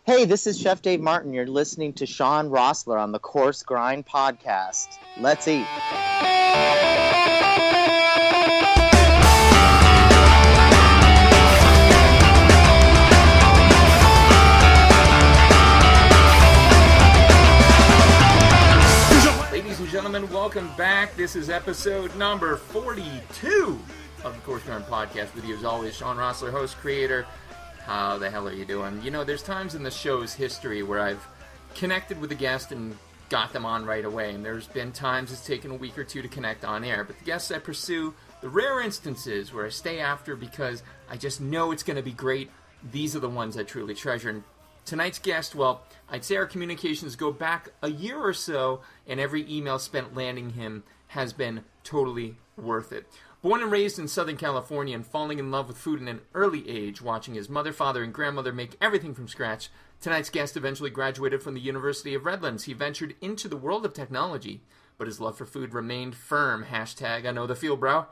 Hey, this is Chef Dave Martin. You're listening to Sean Rossler on the Coarse Grind Podcast. Let's eat. Ladies and gentlemen, welcome back. This is episode number 42 of the Coarse Grind Podcast. With you as always, Sean Rossler, host, creator. How the hell are you doing? You know, there's times in the show's history where I've connected with a guest and got them on right away, and there's been times it's taken a week or two to connect on air. But the guests I pursue, the rare instances where I stay after because I just know it's going to be great, these are the ones I truly treasure. And tonight's guest, well, I'd say our communications go back a year or so, and every email spent landing him has been totally worth it. Born and raised in Southern California and falling in love with food in an early age, watching his mother, father, and grandmother make everything from scratch, tonight's guest eventually graduated from the University of Redlands. He ventured into the world of technology, but his love for food remained firm. Hashtag I know the feel, bro.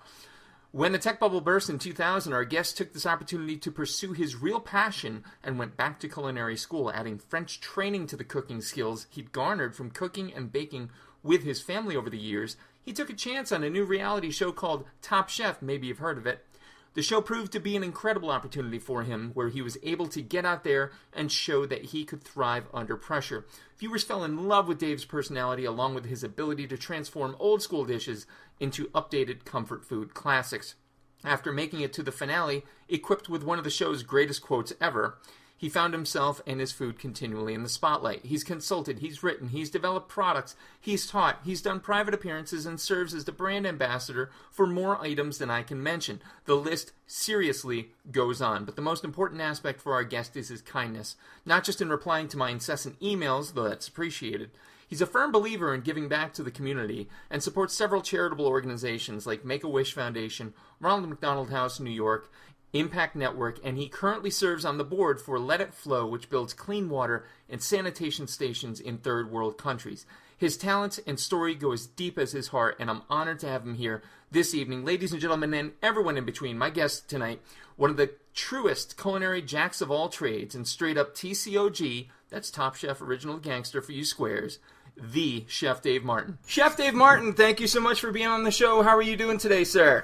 When the tech bubble burst in 2000, our guest took this opportunity to pursue his real passion and went back to culinary school, adding French training to the cooking skills he'd garnered from cooking and baking with his family over the years. He took a chance on a new reality show called Top Chef, maybe you've heard of it. The show proved to be an incredible opportunity for him, where he was able to get out there and show that he could thrive under pressure. Viewers fell in love with Dave's personality, along with his ability to transform old school dishes into updated comfort food classics. After making it to the finale, equipped with one of the show's greatest quotes ever, he found himself and his food continually in the spotlight. He's consulted, he's written, he's developed products, he's taught, he's done private appearances, and serves as the brand ambassador for more items than I can mention. The list seriously goes on, but the most important aspect for our guest is his kindness. Not just in replying to my incessant emails, though that's appreciated. He's a firm believer in giving back to the community and supports several charitable organizations like Make-A-Wish Foundation, Ronald McDonald House, New York, Impact Network, and he currently serves on the board for Let It Flow, which builds clean water and sanitation stations in third world countries. His talents and story go as deep as his heart, and I'm honored to have him here this evening. Ladies and gentlemen, and everyone in between, my guest tonight, one of the truest culinary jacks of all trades, and straight up TCOG, that's Top Chef Original Gangster for you squares, the Chef Dave Martin. Chef Dave Martin, thank you so much for being on the show. How are you doing today, sir?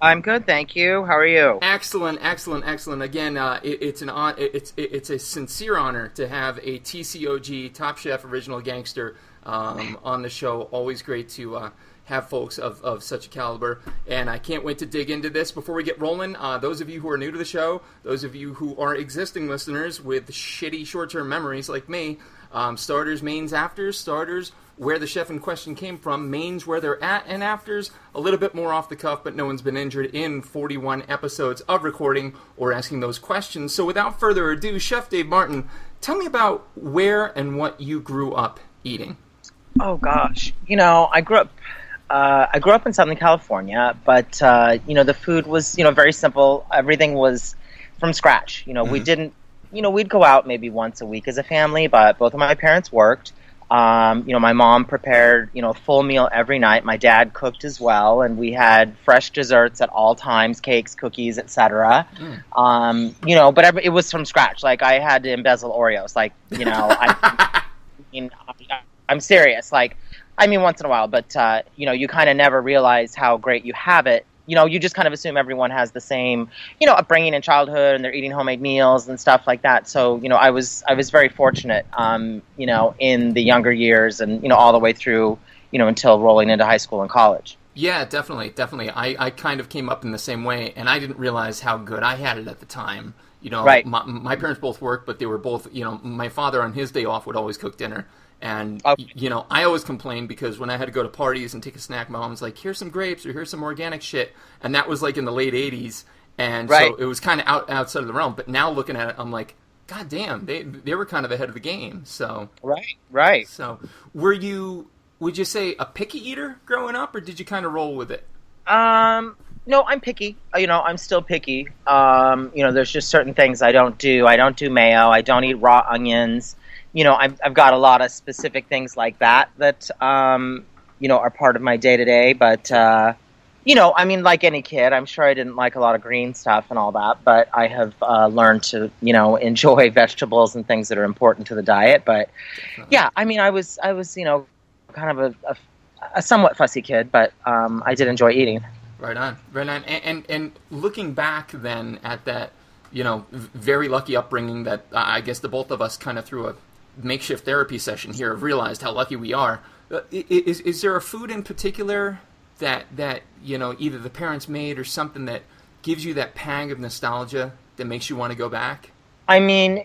I'm good, thank you. How are you? Excellent. Again, it's a sincere honor to have a TCOG, Top Chef Original Gangster, on the show. Always great to have folks of such a caliber, and I can't wait to dig into this. Before we get rolling, those of you who are new to the show, those of you who are existing listeners with shitty short-term memories like me, starters, mains, afters, starters, where the chef in question came from, mains, where they're at, and afters, a little bit more off the cuff, but no one's been injured in 41 episodes of recording or asking those questions. So without further ado, Chef Dave Martin, tell me about where and what you grew up eating. Oh gosh, I grew up in Southern California, but the food was very simple. Everything was from scratch. We didn't, we'd go out maybe once a week as a family, but both of my parents worked. My mom prepared, a full meal every night. My dad cooked as well, and we had fresh desserts at all times, cakes, cookies, etc. But it was from scratch. Like, I had to embezzle Oreos. Like, I'm serious. Like, once in a while, but, you kind of never realize how great you have it. You just kind of assume everyone has the same, upbringing in childhood, and they're eating homemade meals and stuff like that. So, I was very fortunate, in the younger years and, all the way through, until rolling into high school and college. Yeah, definitely. I kind of came up in the same way, and I didn't realize how good I had it at the time. Right. My parents both worked, but they were both, my father on his day off would always cook dinner. And, I always complained because when I had to go to parties and take a snack, my mom was like, here's some grapes or here's some organic shit. And that was like in the late 80s. And so it was kind of outside of the realm. But now looking at it, I'm like, God damn, they were kind of ahead of the game. So Right. So would you say a picky eater growing up, or did you kind of roll with it? No, I'm picky. I'm still picky. There's just certain things I don't do. I don't do mayo. I don't eat raw onions. I've got a lot of specific things like that are part of my day-to-day, but I mean, like any kid, I'm sure I didn't like a lot of green stuff and all that, but I have learned to, enjoy vegetables and things that are important to the diet. But yeah, I mean, I was, kind of a somewhat fussy kid, but I did enjoy eating. Right on, right on. And looking back then at that, very lucky upbringing that I guess the both of us kind of through a makeshift therapy session here have realized how lucky we are. Is there a food in particular that either the parents made or something that gives you that pang of nostalgia that makes you want to go back? I mean,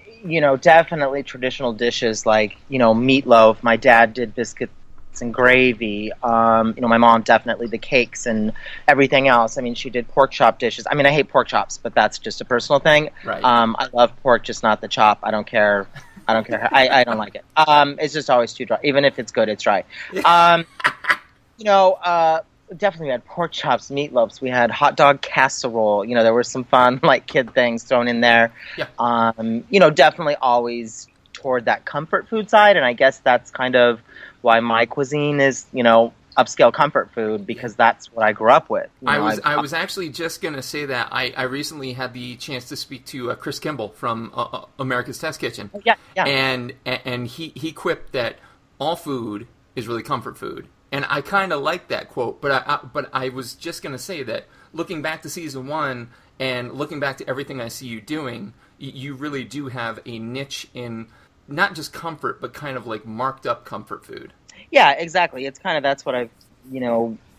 definitely traditional dishes like, meatloaf. My dad did biscuits and gravy. My mom definitely the cakes and everything else. I mean, she did pork chop dishes. I mean, I hate pork chops, but that's just a personal thing. Right. I love pork, just not the chop. I don't care. I don't like it. It's just always too dry. Even if it's good, it's dry. Definitely had pork chops, meatloafs. We had hot dog casserole. There were some fun kid things thrown in there. Yeah. Definitely always toward that comfort food side, and I guess that's kind of why my cuisine is, upscale comfort food, because that's what I grew up with. I was actually just going to say that I recently had the chance to speak to Chris Kimball from America's Test Kitchen. Yeah. And he quipped that all food is really comfort food. And I kind of like that quote, but I was just going to say that looking back to season 1 and looking back to everything I see you doing, you really do have a niche in not just comfort, but kind of like marked up comfort food. Yeah, exactly. It's kind of, that's what I've,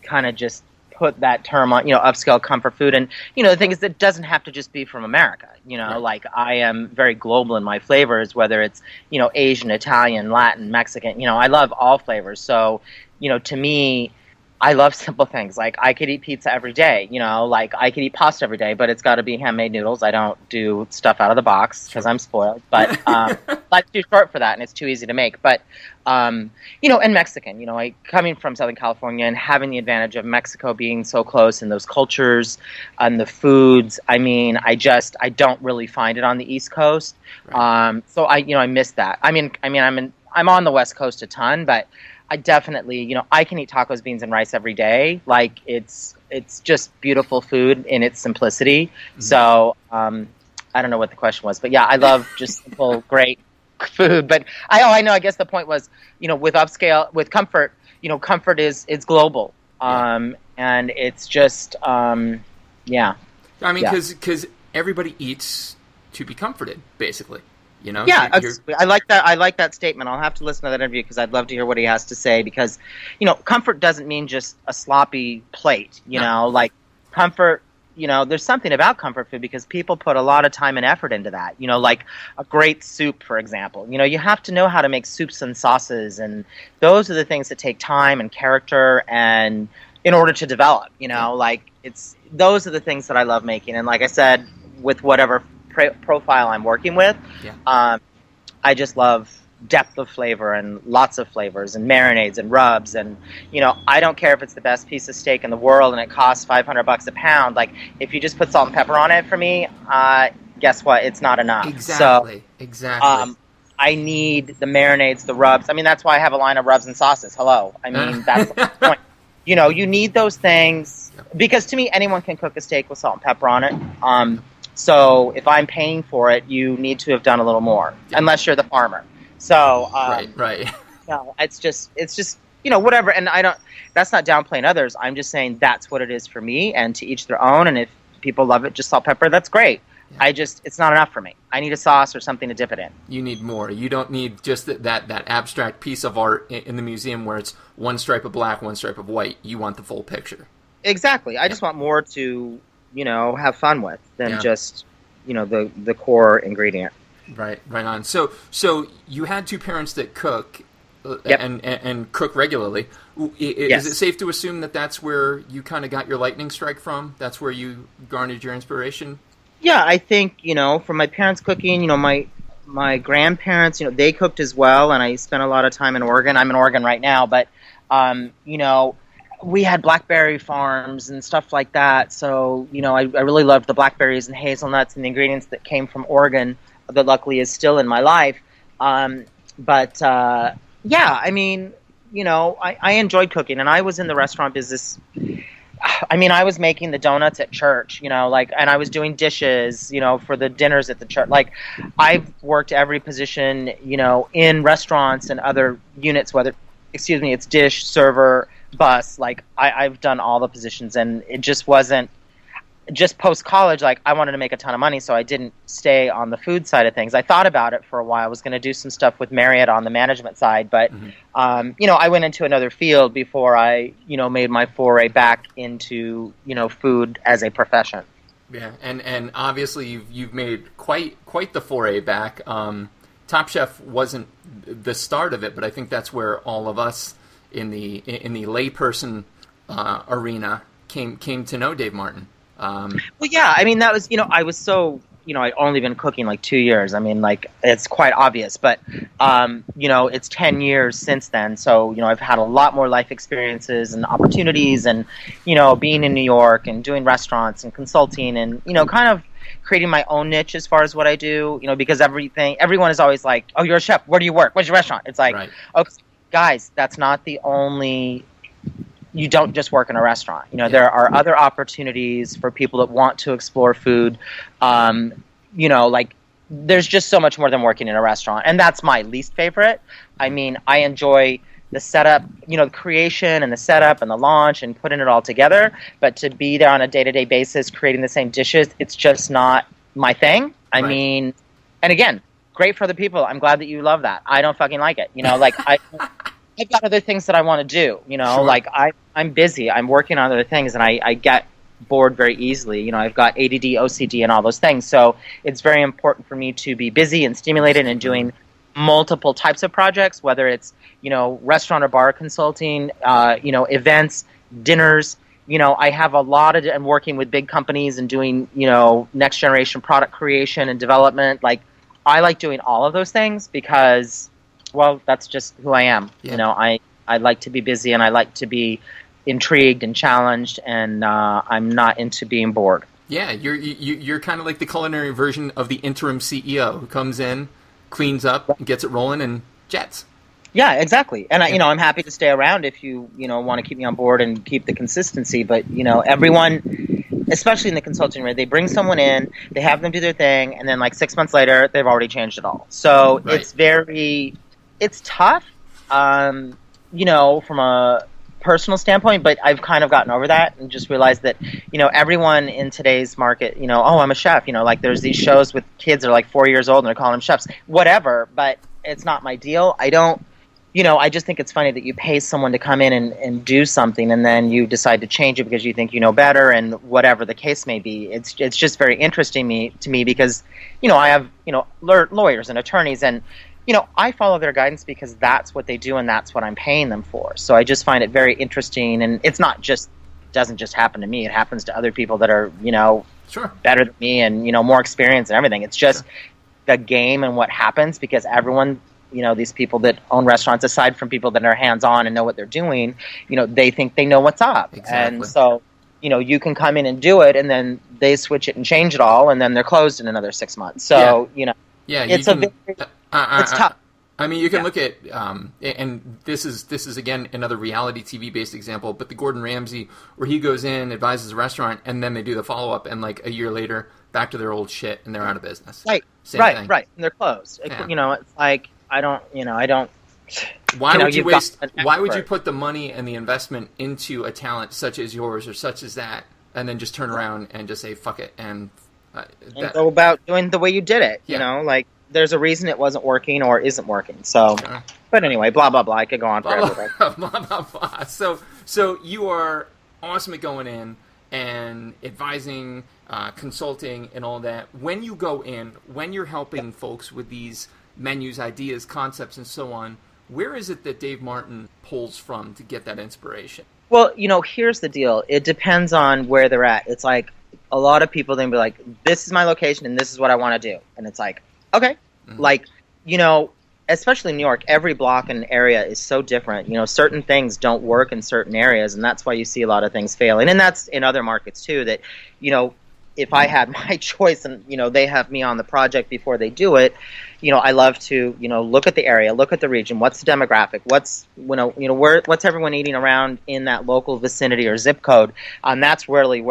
kind of just put that term on, upscale comfort food. And, the thing is, it doesn't have to just be from America. Right. Like I am very global in my flavors, whether it's, Asian, Italian, Latin, Mexican, I love all flavors. So, to me, I love simple things. Like I could eat pizza every day, like I could eat pasta every day, but it's got to be handmade noodles. I don't do stuff out of the box because I'm spoiled, but life's too short for that and it's too easy to make. But, and Mexican, coming from Southern California and having the advantage of Mexico being so close and those cultures and the foods. I mean, I don't really find it on the East Coast. Right. So I miss that. I'm on the West Coast a ton, but I definitely, I can eat tacos, beans, and rice every day. Like it's just beautiful food in its simplicity. Mm-hmm. So I don't know what the question was, but yeah, I love just simple, great food. But I know. I guess the point was, with upscale, with comfort, comfort is global, and it's just, yeah. I mean, because everybody eats to be comforted, basically. Yeah, I like that. I like that statement. I'll have to listen to that interview because I'd love to hear what he has to say. Because, comfort doesn't mean just a sloppy plate. Like comfort. There's something about comfort food because people put a lot of time and effort into that. Like a great soup, for example. You have to know how to make soups and sauces, and those are the things that take time and character, and in order to develop. Those are the things that I love making. And like I said, with whatever profile I'm working with, I just love depth of flavor and lots of flavors and marinades and rubs, and I don't care if it's the best piece of steak in the world and it costs $500 a pound. Like if you just put salt and pepper on it for me, guess what? It's not enough. Exactly. I need the marinades, the rubs. I mean, that's why I have a line of rubs and sauces. Hello. I mean, that's the point. You need those things because to me, anyone can cook a steak with salt and pepper on it. So if I'm paying for it, you need to have done a little more, unless you're the farmer. So, right. It's just, whatever. And that's not downplaying others. I'm just saying that's what it is for me, and to each their own. And if people love it, just salt, pepper, that's great. Yeah. It's not enough for me. I need a sauce or something to dip it in. You need more. You don't need just that abstract piece of art in the museum where it's one stripe of black, one stripe of white. You want the full picture. Exactly. I just want more to, have fun with than just, the core ingredient. Right on. So you had two parents that cook and cook regularly. Is it safe to assume that that's where you kind of got your lightning strike from? That's where you garnered your inspiration? Yeah, I think, from my parents cooking, my grandparents, they cooked as well, and I spent a lot of time in Oregon. I'm in Oregon right now, but, we had blackberry farms and stuff like that. So, I really loved the blackberries and hazelnuts and the ingredients that came from Oregon that luckily is still in my life. I enjoyed cooking, and I was in the restaurant business. I mean, I was making the donuts at church, like, and I was doing dishes, for the dinners at the church. Like, I've worked every position, in restaurants and other units, it's dish, server, bus. Like, I've done all the positions, and it just wasn't, just post-college, like, I wanted to make a ton of money, so I didn't stay on the food side of things. I thought about it for a while. I was going to do some stuff with Marriott on the management side, but, I went into another field before I, made my foray back into, food as a profession. Yeah, and obviously you've made quite the foray back. Top Chef wasn't the start of it, but I think that's where all of us in the layperson arena came to know Dave Martin. Well, yeah, I mean, that was, I was so, I'd only been cooking like 2 years. I mean, like, it's quite obvious, but, it's 10 years since then. So, I've had a lot more life experiences and opportunities and, being in New York and doing restaurants and consulting and, kind of creating my own niche as far as what I do, because everyone is always like, oh, you're a chef. Where do you work? What's your restaurant? It's like, right. Okay, guys, that's not the only... You don't just work in a restaurant. There are other opportunities for people that want to explore food. Like, there's just so much more than working in a restaurant. And that's my least favorite. I mean, I enjoy the setup, the creation and the setup and the launch and putting it all together. But to be there on a day-to-day basis, creating the same dishes, it's just not my thing. I mean, and again, great for the people. I'm glad that you love that. I don't fucking like it. Like, I've got other things that I want to do, Sure. Like I'm busy. I'm working on other things, and I get bored very easily. I've got ADD, OCD, and all those things. So it's very important for me to be busy and stimulated and doing multiple types of projects, whether it's, restaurant or bar consulting, events, dinners. I have a lot of, I'm working with big companies and doing, next generation product creation and development. Like, I like doing all of those things because, well, that's just who I am. Yeah. I like to be busy and I like to be intrigued and challenged, and I'm not into being bored. Yeah, you're kind of like the culinary version of the interim CEO who comes in, cleans up, gets it rolling, and jets. Yeah, exactly. And I'm happy to stay around if you want to keep me on board and keep the consistency. But everyone, especially in the consulting area, they bring someone in, they have them do their thing, and then like 6 months later, they've already changed it all. So it's tough, from a personal standpoint, but I've kind of gotten over that and just realized that, everyone in today's market, oh, I'm a chef, like there's these shows with kids that are like 4 years old and they're calling them chefs, whatever, but it's not my deal. I don't, I just think it's funny that you pay someone to come in and do something and then you decide to change it because you think you know better and whatever the case may be. It's just very interesting to me because, I have, lawyers and attorneys and, I follow their guidance because that's what they do and that's what I'm paying them for. So I just find it very interesting, and it's not just, doesn't just happen to me. It happens to other people that are, Sure. better than me and, more experience and everything. It's just the game and what happens because everyone, these people that own restaurants, aside from people that are hands-on and know what they're doing, they think they know what's up. Exactly. And so, you can come in and do it and then they switch it and change it all and then they're closed in another 6 months. So, it's it's tough. I mean, you can look at, and this is again another reality TV based example, but the Gordon Ramsay where he goes in, advises a restaurant, and then they do the follow up, and like a year later, back to their old shit, and they're out of business. Right, Same right, thing. right, and they're closed. Yeah. It's like I don't. Why would you waste? Why would you put the money and the investment into a talent such as yours or such as that, and then just turn around and just say fuck it and go about doing the way you did it? Yeah. There's a reason it wasn't working or isn't working. So, but anyway, blah blah blah. I could go on forever. Blah, blah, blah. So you are awesome at going in and advising, consulting, and all that. When you go in, when you're helping folks with these menus, ideas, concepts, and so on, where is it that Dave Martin pulls from to get that inspiration? Well, here's the deal. It depends on where they're at. It's like a lot of people then be like, "This is my location, and this is what I want to do," and it's like, okay, like, especially in New York, every block and area is so different. Certain things don't work in certain areas, and that's why you see a lot of things failing. And that's in other markets too, that, if I had my choice and, they have me on the project before they do it, I love to, look at the area, look at the region, what's the demographic, what's, what's everyone eating around in that local vicinity or zip code. That's really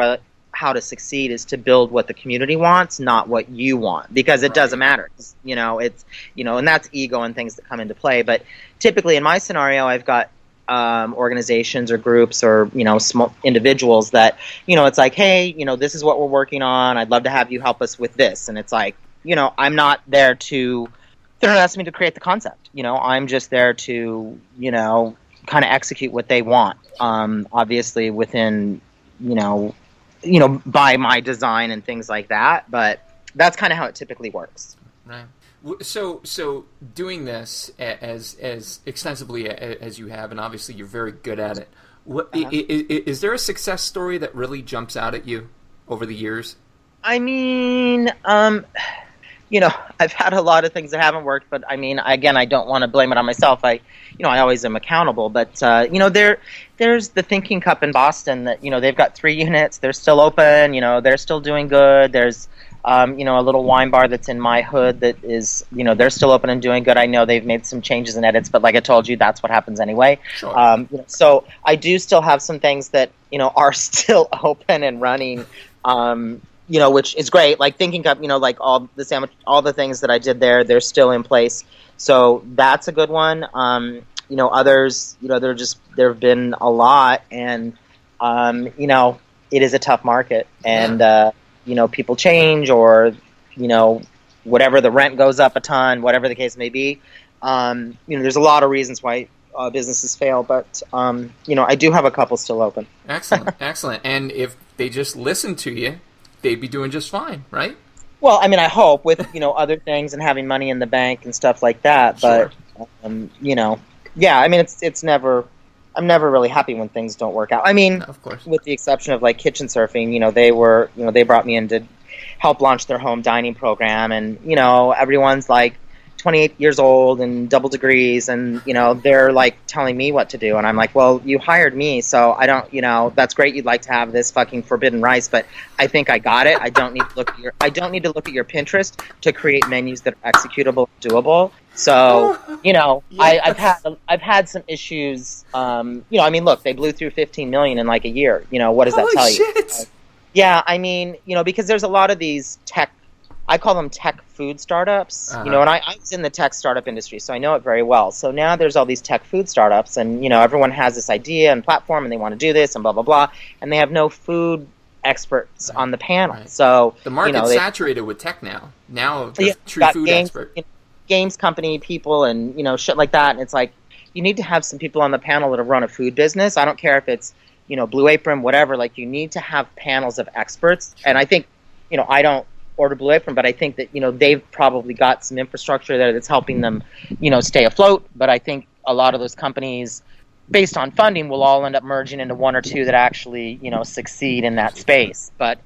how to succeed is to build what the community wants, not what you want, because it doesn't matter. It's, and that's ego and things that come into play. But typically in my scenario, I've got organizations or groups or small individuals that it's like, hey, this is what we're working on, I'd love to have you help us with this. And it's like, I'm not there to, they're not asking me to create the concept, I'm just there to kind of execute what they want, obviously within by my design and things like that. But that's kind of how it typically works. Right. So doing this as extensively as you have, and obviously you're very good at it, is there a success story that really jumps out at you over the years? I mean, I've had a lot of things that haven't worked, but I mean, again, I don't want to blame it on myself. I always am accountable, but there's the Thinking Cup in Boston that, they've got 3 units. They're still open, they're still doing good. There's a little wine bar that's in my hood that is, they're still open and doing good. I know they've made some changes and edits, but like I told you, that's what happens anyway. Sure. So I do still have some things that, are still open and running, which is great. Like Thinking Cup, like all the sandwich, all the things that I did there, they're still in place. So that's a good one. Others, there have been a lot, and, it is a tough market, and, people change, or, whatever, the rent goes up a ton, whatever the case may be. There's a lot of reasons why businesses fail, but, I do have a couple still open. Excellent, excellent. And if they just listen to you, they'd be doing just fine, right? Well, I mean, I hope with, other things and having money in the bank and stuff like that, but, sure. Yeah, I mean, it's never, I'm never really happy when things don't work out. I mean, of course, with the exception of like Kitchen Surfing, they were, they brought me in to help launch their home dining program, and, everyone's like 28 years old and double degrees, and, they're like telling me what to do. And I'm like, well, you hired me, so I don't, that's great. You'd like to have this fucking forbidden rice, but I think I got it. I don't need to look at your Pinterest to create menus that are executable, doable. So, yes. I've had some issues. I mean, look, they blew through 15 million in like a year. What does that Holy tell shit. you? Yeah, I mean, because there's a lot of these tech, I call them tech food startups, uh-huh. And I was in the tech startup industry, so I know it very well. So now there's all these tech food startups, and, everyone has this idea and platform, and they want to do this and blah, blah, blah, and they have no food experts on the panel. Right. So the market's saturated with tech now. Now, the true food expert. Games company people and, shit like that. And it's like, you need to have some people on the panel that have run a food business. I don't care if it's, Blue Apron, whatever. Like, you need to have panels of experts. And I think, I don't order Blue Apron, but I think that, they've probably got some infrastructure there that's helping them, stay afloat. But I think a lot of those companies, based on funding, will all end up merging into one or two that actually, succeed in that space. But,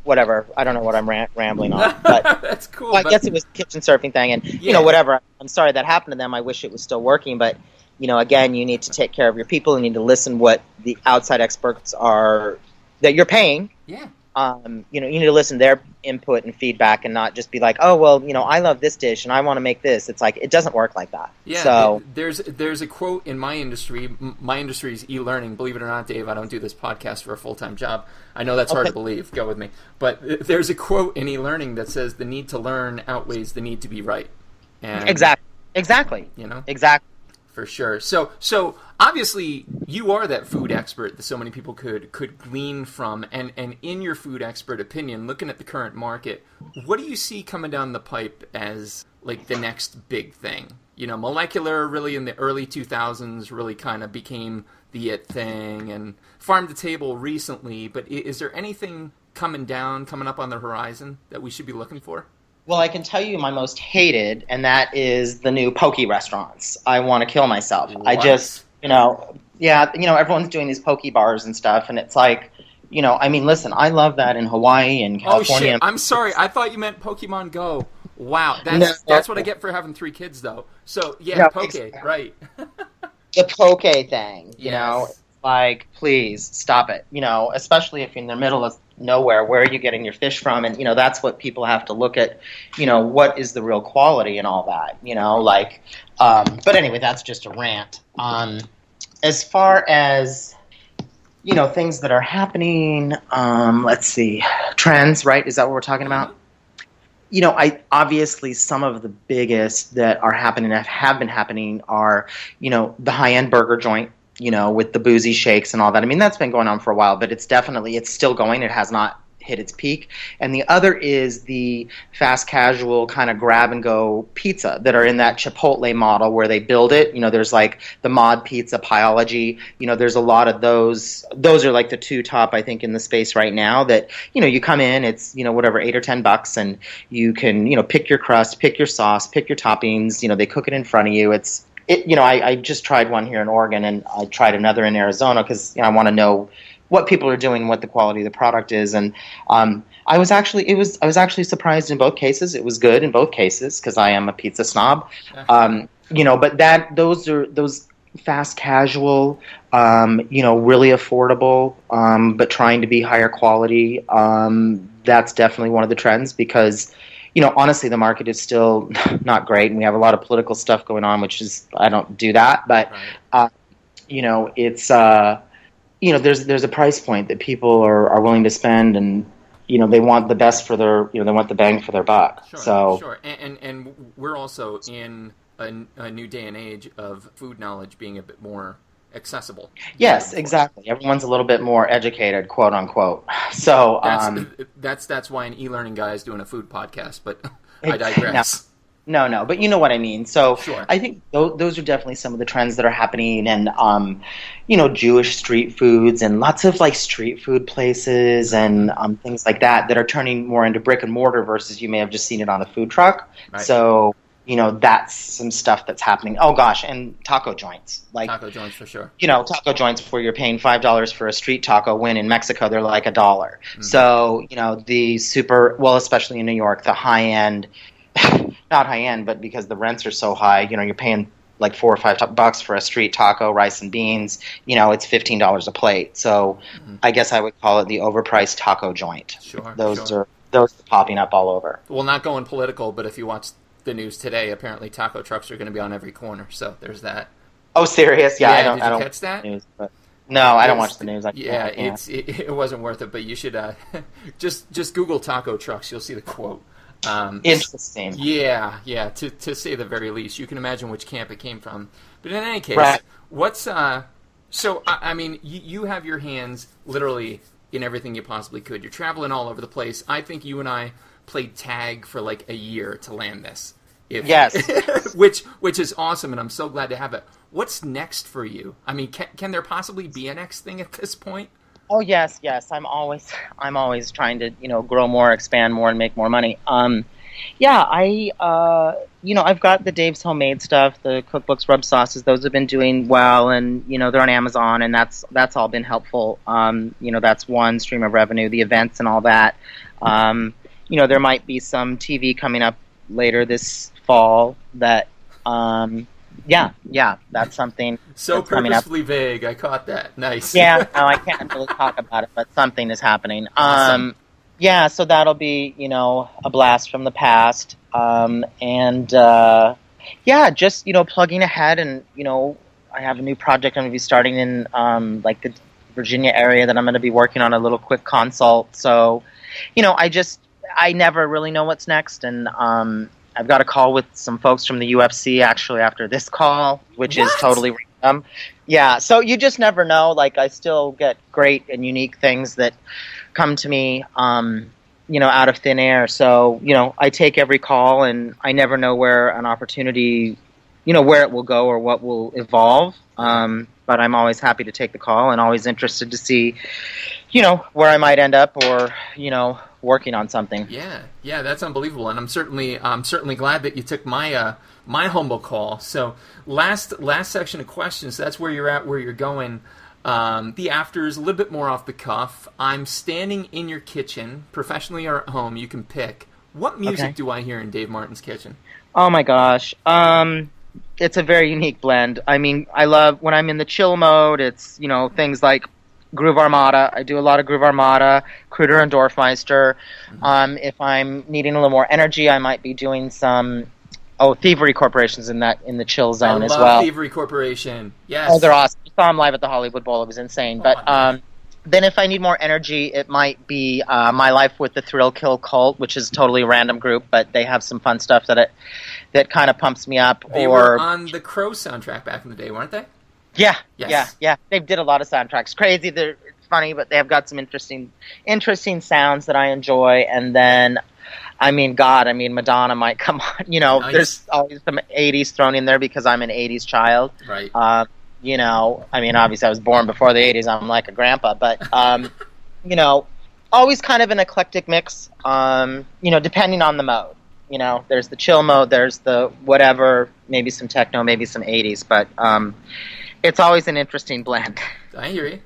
whatever. I don't know what I'm rambling on. But that's cool. I guess it was a Kitchen Surfing thing, and whatever. I'm sorry that happened to them. I wish it was still working, but again, you need to take care of your people. You need to listen what the outside experts are that you're paying. Yeah. You need to listen to their input and feedback, and not just be like, oh, well, I love this dish and I want to make this. It's like, it doesn't work like that. Yeah. So there's a quote in my industry. My industry is e-learning. Believe it or not, Dave, I don't do this podcast for a full-time job. I know that's hard to believe. Go with me. But there's a quote in e-learning that says the need to learn outweighs the need to be right. And, Exactly. Exactly. For sure. So obviously you are that food expert that so many people could glean from, and in your food expert opinion, looking at the current market, what do you see coming down the pipe as like the next big thing? Molecular really in the early 2000s really kind of became the it thing, and farm to table recently, but is there anything coming up on the horizon that we should be looking for? Well, I can tell you my most hated, and that is the new poke restaurants. I want to kill myself. What? I just, everyone's doing these poke bars and stuff, and it's like, I mean, listen, I love that in Hawaii and California. Oh, shit. I'm sorry. I thought you meant Pokemon Go. Wow. That's what I get for having 3 kids, though. So, poke, exactly. Right. The poke thing, yes. Like, please, stop it. Especially if you're in the middle of nowhere. Where are you getting your fish from? And, that's what people have to look at, what is the real quality and all that, but anyway, that's just a rant. As far as, things that are happening, let's see, trends, right? Is that what we're talking about? I obviously some of the biggest that are happening, that have been happening are, the high-end burger joint, with the boozy shakes and all that. I mean, that's been going on for a while, but it's still going. It has not hit its peak. And the other is the fast casual kind of grab and go pizza that are in that Chipotle model where they build it. There's like the Mod Pizza, Pyology. There's a lot of those. Those are like the two top, I think, in the space right now that, you come in, it's, whatever, $8 or $10 and you can, pick your crust, pick your sauce, pick your toppings, they cook it in front of you. I just tried one here in Oregon and I tried another in Arizona because I want to know what people are doing, what the quality of the product is, and I was actually surprised in both cases. It was good in both cases because I am a pizza snob, But those fast casual, really affordable, but trying to be higher quality. That's definitely one of the trends because, honestly, the market is still not great, and we have a lot of political stuff going on, which is I don't do that, but it's. There's a price point that people are willing to spend, and they want the best for their, they want the bang for their buck. Sure. And we're also in a new day and age of food knowledge being a bit more accessible. Yes, exactly. Everyone's a little bit more educated, quote unquote. So that's why an e-learning guy is doing a food podcast. But I digress. No, but you know what I mean. So sure. I think those are definitely some of the trends that are happening, and Jewish street foods and lots of like street food places and things like that are turning more into brick and mortar versus you may have just seen it on a food truck. Right. So that's some stuff that's happening. Oh gosh, and taco joints, like taco joints for sure. Taco joints where you're paying $5 for a street taco, when in Mexico they're like $1. Mm-hmm. So the super, well, especially in New York, the high end. Not high end, but because the rents are so high, you're paying like $4 or $5 for a street taco, rice and beans. It's $15 a plate. So I guess I would call it the overpriced taco joint. Sure. Those are popping up all over. Well, not going political, but if you watch the news today, apparently taco trucks are going to be on every corner. So there's that. Oh, serious? Yeah, I don't. Did you I don't catch that? News, but no, I don't watch the news. It wasn't worth it, but you should just Google taco trucks. You'll see the quote. Interesting. Yeah, to say the very least. You can imagine which camp it came from. But in any case, right. What's so I mean, you have your hands literally in everything you possibly could. You're traveling all over the place. I think you and I played tag for like a year to land this. Yes. which is awesome, and I'm so glad to have it. What's next for you? I mean, can there possibly be a next thing at this point? Oh yes. I'm always trying to grow more, expand more, and make more money. I've got the Dave's Homemade stuff, the cookbooks, rub sauces. Those have been doing well, and they're on Amazon, and that's all been helpful. That's one stream of revenue. The events and all that. There might be some TV coming up later this fall that. That's something. So that's coming purposefully vague. I caught that. Nice. Yeah, no, I can't really talk about it, but something is happening. Awesome. So that'll be, a blast from the past. Just plugging ahead, and I have a new project I'm going to be starting in like the Virginia area that I'm going to be working on, a little quick consult. So, I never really know what's next, and I've got a call with some folks from the UFC actually after this call, which is totally random. Yeah, so you just never know. Like, I still get great and unique things that come to me, out of thin air. So, I take every call, and I never know where an opportunity, where it will go or what will evolve. But I'm always happy to take the call and always interested to see, where I might end up or, working on something. Yeah, that's unbelievable, and I'm certainly glad that you took my my humble call. So last section of questions. That's where you're at, where you're going. The after is a little bit more off the cuff. I'm standing in your kitchen, professionally or at home. You can pick. What music do I hear in Dave Martin's kitchen? Oh my gosh, it's a very unique blend. I mean, I love when I'm in the chill mode. It's things like Groove Armada. I do a lot of Groove Armada, Kruder and Dorfmeister. If I'm needing a little more energy, I might be doing some Thievery Corporation's in the chill zone as well. I love Thievery Corporation. Yes. Oh, they're awesome. I saw them live at the Hollywood Bowl. It was insane. But then if I need more energy, it might be My Life with the Thrill Kill Cult, which is a totally random group, but they have some fun stuff that kind of pumps me up. They were on the Crow soundtrack back in the day, weren't they? Yeah, yes. yeah. They did a lot of soundtracks. Crazy. It's funny, but they have got some interesting sounds that I enjoy. And then, Madonna might come on. Nice. There's always some 80s thrown in there because I'm an 80s child. Right. Obviously I was born before the 80s. I'm like a grandpa. But, always kind of an eclectic mix, depending on the mode. There's the chill mode, there's the whatever, maybe some techno, maybe some 80s. But it's always an interesting blend. I hear you.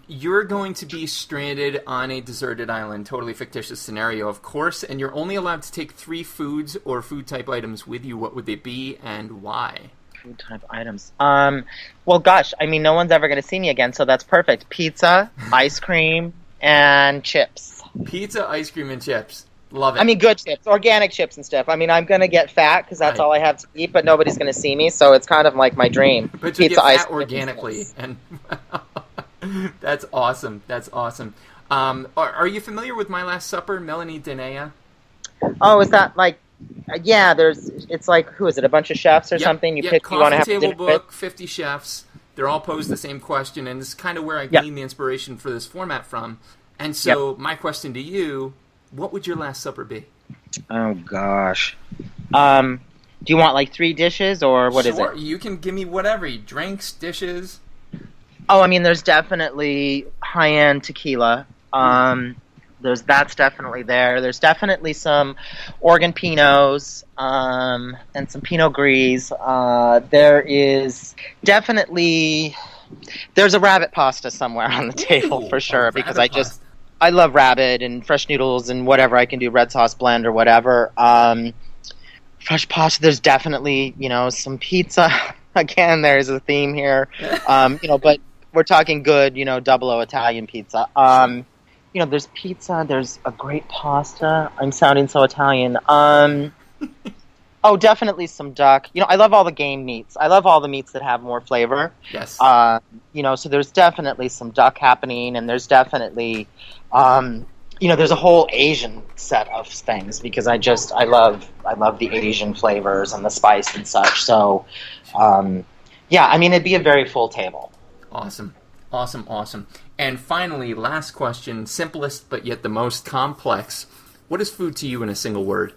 You're going to be stranded on a deserted island, totally fictitious scenario, of course, and you're only allowed to take 3 foods or food type items with you. What would they be and why? Food type items. Well, gosh, no one's ever going to see me again, so that's perfect. Pizza, ice cream, and chips. Pizza, ice cream, and chips. Love it. Good chips, organic chips and stuff. I'm going to get fat because that's all I have to eat, but nobody's going to see me, so it's kind of like my dream. But you get fat organically, and that's awesome. That's awesome. Are you familiar with My Last Supper, Melanie Denea? Oh, is that like? It's like, who is it? A bunch of chefs or something? You pick. You want to have table dinner book, with? 50 chefs. They're all posed the same question, and this is kind of where I gleaned the inspiration for this format from. And so, my question to you: what would your last supper be? Oh gosh. Do you want like 3 dishes or what is it? Sure, you can give me whatever. Drinks, dishes. Oh, there's definitely high-end tequila. That's definitely there. There's definitely some Oregon Pinots and some Pinot Gris. There is definitely there's a rabbit pasta somewhere on the table for sure because I love rabbit and fresh noodles and whatever I can do, red sauce blend or whatever. Fresh pasta. There's definitely some pizza. Again, there's a theme here. But we're talking good, 00 Italian pizza. There's pizza. There's a great pasta. I'm sounding so Italian. Definitely some duck. I love all the game meats. I love all the meats that have more flavor. Yes. So there's definitely some duck happening, and there's definitely, there's a whole Asian set of things because I love the Asian flavors and the spice and such. So, it'd be a very full table. Awesome. And finally, last question, simplest but yet the most complex. What is food to you in a single word?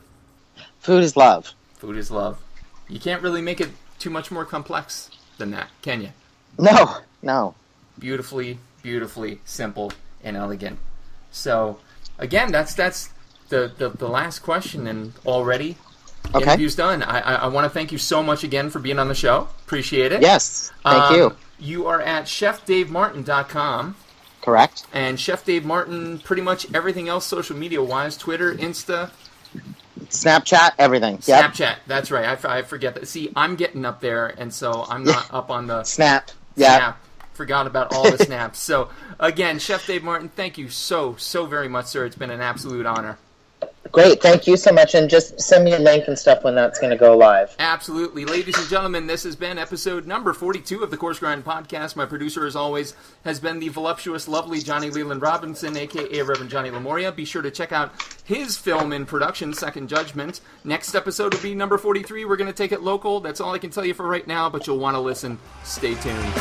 Food is love. Food is love. You can't really make it too much more complex than that, can you? No. Beautifully simple and elegant. So, again, that's the last question, and already the interview's done. I want to thank you so much again for being on the show. Appreciate it. Yes, thank you. You are at chefdavemartin.com. Correct. And Chef Dave Martin, pretty much everything else social media-wise, Twitter, Insta. Snapchat, everything. Yep. Snapchat, that's right. I forget that. See, I'm getting up there, and so I'm not up on the... Snap. Yeah. Snap. Forgot about all the snaps. So, again, Chef Dave Martin, thank you so very much, sir. It's been an absolute honor. Great, thank you so much, and just send me a link and stuff when that's going to go live. Absolutely. Ladies and gentlemen, this has been episode number 42 of the Coarse Grind Podcast. My producer, as always, has been the voluptuous, lovely Johnny Leland Robinson, a.k.a. Reverend Johnny Lamoria. Be sure to check out his film in production, Second Judgment. Next episode will be number 43. We're going to take it local. That's all I can tell you for right now, but you'll want to listen. Stay tuned.